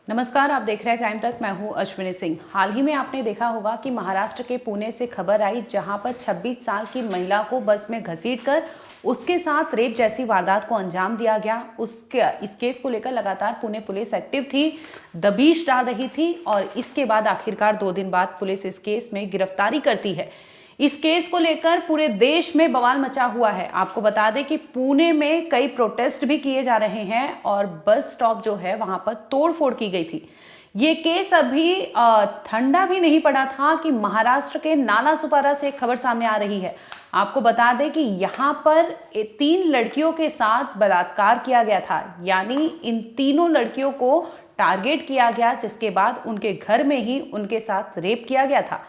नमस्कार, आप देख रहे हैं क्राइम तक। मैं हूं अश्विनी सिंह। हाल ही में आपने देखा होगा कि महाराष्ट्र के पुणे से खबर आई, जहां पर 26 साल की महिला को बस में घसीटकर उसके साथ रेप जैसी वारदात को अंजाम दिया गया। इस केस को लेकर लगातार पुणे पुलिस एक्टिव थी, दबिश डाल रही थी और इसके बाद आखिरकार 2 दिन बाद पुलिस इस केस में गिरफ्तारी करती है। इस केस को लेकर पूरे देश में बवाल मचा हुआ है। आपको बता दें कि पुणे में कई प्रोटेस्ट भी किए जा रहे हैं और बस स्टॉप जो है वहां पर तोड़फोड़ की गई थी। ये केस अभी ठंडा भी नहीं पड़ा था कि महाराष्ट्र के नालासोपारा से एक खबर सामने आ रही है। आपको बता दें कि यहाँ पर 3 लड़कियों के साथ बलात्कार किया गया था, यानी इन तीनों लड़कियों को टारगेट किया गया, जिसके बाद उनके घर में ही उनके साथ रेप किया गया था।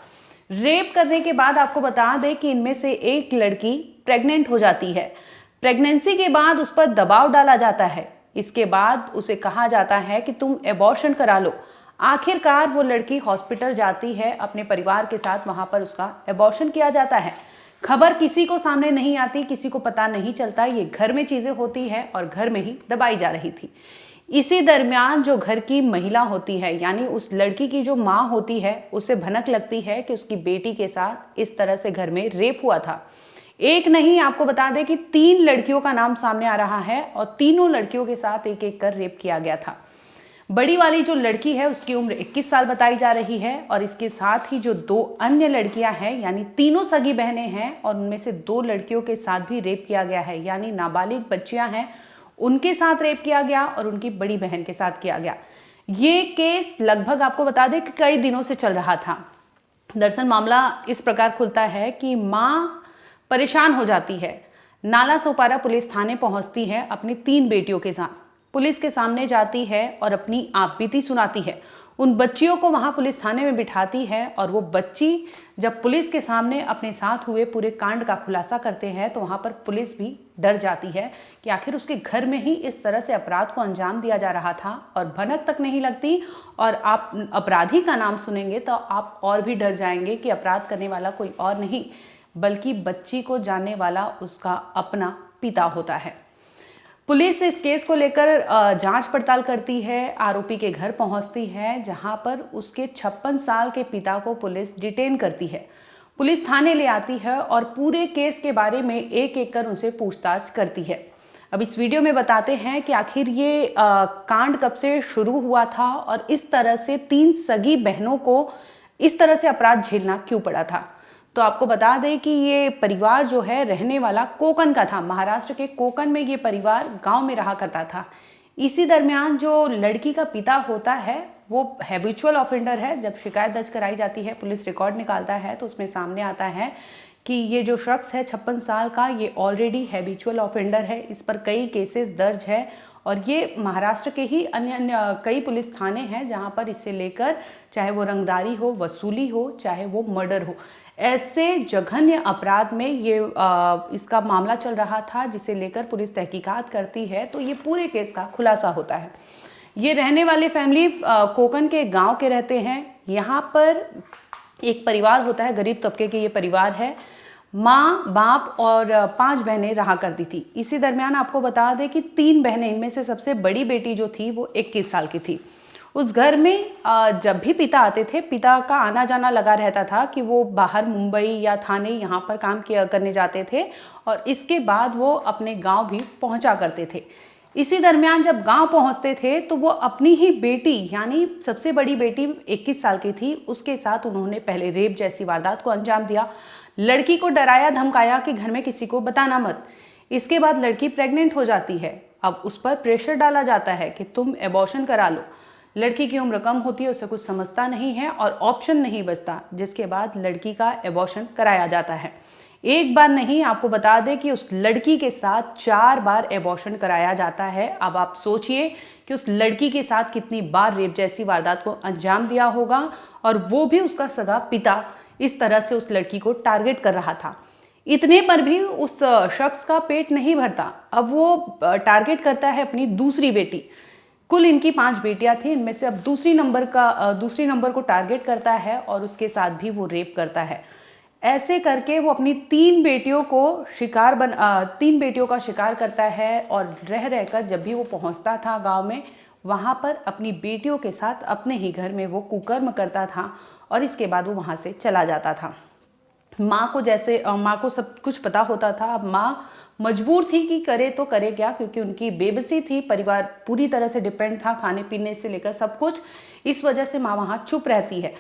रेप करने के बाद आपको बता दें कि इनमें से एक लड़की प्रेग्नेंट हो जाती है। प्रेगनेंसी के बाद उस पर दबाव डाला जाता है। इसके बाद उसे कहा जाता है कि तुम एबॉर्शन करा लो। आखिरकार वो लड़की हॉस्पिटल जाती है अपने परिवार के साथ, वहां पर उसका एबॉर्शन किया जाता है। खबर किसी को सामने नहीं आती, किसी को पता नहीं चलता। ये घर में चीजें होती है और घर में ही दबाई जा रही थी। इसी दरमियान जो घर की महिला होती है, यानी उस लड़की की जो माँ होती है, उसे भनक लगती है कि उसकी बेटी के साथ इस तरह से घर में रेप हुआ था। एक नहीं, आपको बता दें कि 3 लड़कियों का नाम सामने आ रहा है और तीनों लड़कियों के साथ एक एक कर रेप किया गया था। बड़ी वाली जो लड़की है उसकी उम्र 21 साल बताई जा रही है और इसके साथ ही जो 2 अन्य लड़कियां हैं, यानी तीनों सगी बहनें हैं और उनमें से 2 लड़कियों के साथ भी रेप किया गया है, यानी नाबालिग बच्चियां हैं, उनके साथ रेप किया गया और उनकी बड़ी बहन के साथ किया गया। ये केस लगभग आपको बता दें कि कई दिनों से चल रहा था। दरअसल मामला इस प्रकार खुलता है कि माँ परेशान हो जाती है, नालासोपारा पुलिस थाने पहुंचती है अपनी 3 बेटियों के साथ, पुलिस के सामने जाती है और अपनी आपबीती सुनाती है। उन बच्चियों को वहां पुलिस थाने में बिठाती है और वो बच्ची जब पुलिस के सामने अपने साथ हुए पूरे कांड का खुलासा करते हैं तो वहां पर पुलिस भी डर जाती है कि आखिर उसके घर में ही इस तरह से अपराध को अंजाम दिया जा रहा था और भनक तक नहीं लगती। और आप अपराधी का नाम सुनेंगे तो आप और भी डर जाएंगे कि अपराध करने वाला कोई और नहीं बल्कि बच्ची को जानने वाला उसका अपना पिता होता है। पुलिस इस केस को लेकर जांच पड़ताल करती है, आरोपी के घर पहुंचती है, जहां पर उसके 56 साल के पिता को पुलिस डिटेन करती है। पुलिस थाने ले आती है और पूरे केस के बारे में एक एक कर उनसे पूछताछ करती है। अब इस वीडियो में बताते हैं कि आखिर ये कांड कब से शुरू हुआ था और इस तरह से 3 सगी बहनों को इस तरह से अपराध झेलना क्यों पड़ा था। तो आपको बता दें कि ये परिवार जो है रहने वाला कोकन का था। महाराष्ट्र के कोकन में ये परिवार गांव में रहा करता था। इसी दरमियान जो लड़की का पिता होता है वो हैबिचुअल ऑफेंडर है। जब शिकायत दर्ज कराई जाती है, पुलिस रिकॉर्ड निकालता है तो उसमें सामने आता है कि ये जो शख्स है 56 साल का, ये ऑलरेडी हैबिचुअल ऑफेंडर है। इस पर कई केसेस दर्ज है और ये महाराष्ट्र के ही अन्य कई पुलिस थाने हैं जहां पर इससे लेकर चाहे वो रंगदारी हो, वसूली हो, चाहे वो मर्डर हो, ऐसे जघन्य अपराध में ये इसका मामला चल रहा था, जिसे लेकर पुलिस तहकीकात करती है तो ये पूरे केस का खुलासा होता है। ये रहने वाले फैमिली कोकन के गांव के रहते हैं। यहाँ पर एक परिवार होता है, गरीब तबके के ये परिवार है। माँ, बाप और 5 बहनें रहा करती थी। इसी दरमियान आपको बता दें कि 3 बहनें, इनमें से सबसे बड़ी बेटी जो थी वो 21 साल की थी। उस घर में जब भी पिता आते थे, पिता का आना जाना लगा रहता था कि वो बाहर मुंबई या थाने यहाँ पर काम करने जाते थे और इसके बाद वो अपने गांव भी पहुंचा करते थे। इसी दरमियान जब गांव पहुंचते थे तो वो अपनी ही बेटी, यानी सबसे बड़ी बेटी 21 साल की थी, उसके साथ उन्होंने पहले रेप जैसी वारदात को अंजाम दिया। लड़की को डराया धमकाया कि घर में किसी को बताना मत। इसके बाद लड़की प्रेग्नेंट हो जाती है। अब उस पर प्रेशर डाला जाता है कि तुम एबॉर्शन करा लो। लड़की की उम्र कम होती है, उसे कुछ समझता नहीं है और ऑप्शन नहीं बचता, जिसके बाद लड़की का एबॉर्शन कराया जाता है। एक बार नहीं, आपको बता दें कि उस लड़की के साथ 4 बार एबॉर्शन कराया जाता है। अब आप सोचिए कि उस लड़की के साथ कितनी बार रेप जैसी वारदात को अंजाम दिया होगा और वो भी उसका सगा पिता इस तरह से उस लड़की को टारगेट कर रहा था। इतने पर भी उस शख्स का पेट नहीं भरता। अब वो टारगेट करता है अपनी दूसरी बेटी। कुल इनकी 5 बेटियां थी, इनमें से अब दूसरी नंबर को टारगेट करता है और उसके साथ भी वो रेप करता है। ऐसे करके वो अपनी 3 बेटियों का शिकार करता है और रह रहकर जब भी वो पहुंचता था गांव में, वहाँ पर अपनी बेटियों के साथ अपने ही घर में वो कुकर्म करता था और इसके बाद वो वहाँ से चला जाता था। माँ को सब कुछ पता होता था। अब माँ मजबूर थी कि करे तो करे क्या, क्योंकि उनकी बेबसी थी, परिवार पूरी तरह से डिपेंड था, खाने पीने से लेकर सब कुछ। इस वजह से माँ वहाँ चुप रहती है।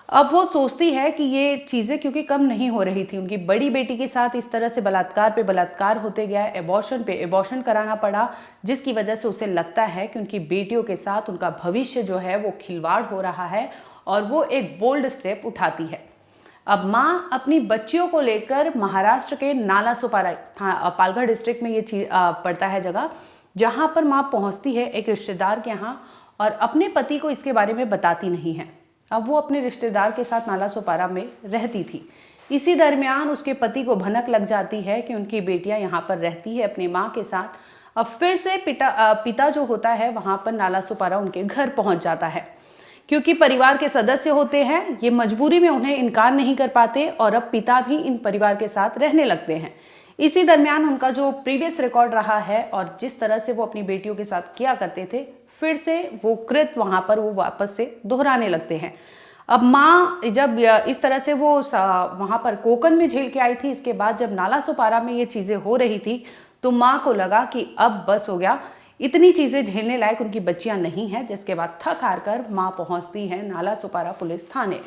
अब वो सोचती है कि ये चीज़ें क्योंकि कम नहीं हो रही थी, उनकी बड़ी बेटी के साथ इस तरह से बलात्कार पे बलात्कार होते गया, एबॉर्शन पे एबॉर्शन कराना पड़ा, जिसकी वजह से उसे लगता है कि उनकी बेटियों के साथ उनका भविष्य जो है वो खिलवाड़ हो रहा है और वो एक बोल्ड स्टेप उठाती है। अब माँ अपनी बच्चियों को लेकर महाराष्ट्र के नालासोपारा पालघर डिस्ट्रिक्ट में ये चीज पड़ता है जगह, जहाँ पर माँ पहुँचती है एक रिश्तेदार के यहाँ और अपने पति को इसके बारे में बताती नहीं है। अब वो अपने रिश्तेदार के साथ नालासोपारा में रहती थी। इसी दरमियान उसके पति को भनक लग जाती है कि उनकी बेटियां यहाँ पर रहती है अपनी माँ के साथ। अब फिर से पिता जो होता है वहाँ पर नालासोपारा उनके घर पहुँच जाता है। क्योंकि परिवार के सदस्य होते हैं, ये मजबूरी में उन्हें इनकार नहीं कर पाते और अब पिता भी इन परिवार के साथ रहने लगते हैं। इसी दरमियान उनका जो प्रीवियस रिकॉर्ड रहा है और जिस तरह से वो अपनी बेटियों के साथ किया करते थे, फिर से वो कृत्य वहाँ पर वो वापस से दोहराने लगते हैं। अब माँ जब इस तरह से वो वहाँ पर कोकन में झेल के आई थी, इसके बाद जब नालासोपारा में ये चीज़ें हो रही थी तो माँ को लगा कि अब बस हो गया, इतनी चीज़ें झेलने लायक उनकी बच्चियां नहीं हैं। जिसके बाद थक हार कर माँ पहुँचती है नालासोपारा पुलिस थाने।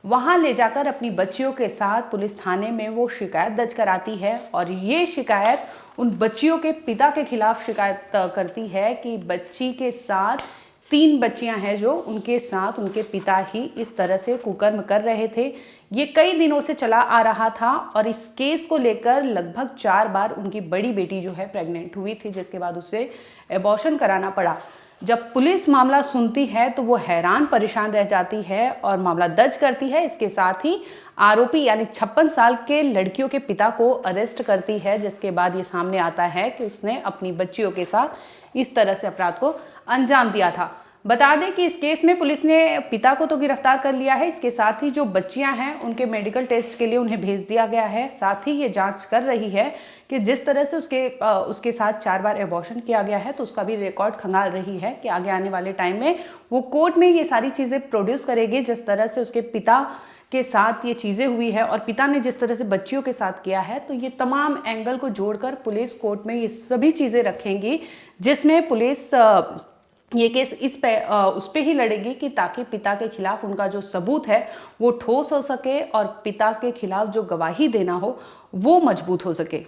वहाँ ले जाकर अपनी बच्चियों के साथ पुलिस थाने में वो शिकायत दर्ज कराती है और ये शिकायत उन बच्चियों के पिता के खिलाफ शिकायत करती है कि बच्ची के साथ 3 बच्चियां हैं जो उनके साथ उनके पिता ही इस तरह से कुकर्म कर रहे थे। ये कई दिनों से चला आ रहा था और इस केस को लेकर लगभग 4 बार उनकी बड़ी बेटी जो है प्रेग्नेंट हुई थी, जिसके बाद उसे एबॉर्शन कराना पड़ा। जब पुलिस मामला सुनती है तो वो हैरान परेशान रह जाती है और मामला दर्ज करती है। इसके साथ ही आरोपी यानी 56 साल के लड़कियों के पिता को अरेस्ट करती है, जिसके बाद ये सामने आता है कि उसने अपनी बच्चियों के साथ इस तरह से अपराध को अंजाम दिया था। बता दें कि इस केस में पुलिस ने पिता को तो गिरफ्तार कर लिया है, इसके साथ ही जो बच्चियां हैं उनके मेडिकल टेस्ट के लिए उन्हें भेज दिया गया है। साथ ही ये जांच कर रही है कि जिस तरह से उसके साथ 4 बार एबॉर्शन किया गया है तो उसका भी रिकॉर्ड खंगाल रही है कि आगे आने वाले टाइम में वो कोर्ट में ये सारी चीज़ें प्रोड्यूस करेगी, जिस तरह से उसके पिता के साथ ये चीज़ें हुई है और पिता ने जिस तरह से बच्चियों के साथ किया है। तो ये तमाम एंगल को जोड़कर पुलिस कोर्ट में ये सभी चीज़ें रखेंगी, जिसमें पुलिस ये केस उस पे ही लड़ेगी कि ताकि पिता के खिलाफ उनका जो सबूत है वो ठोस हो सके और पिता के खिलाफ जो गवाही देना हो वो मजबूत हो सके।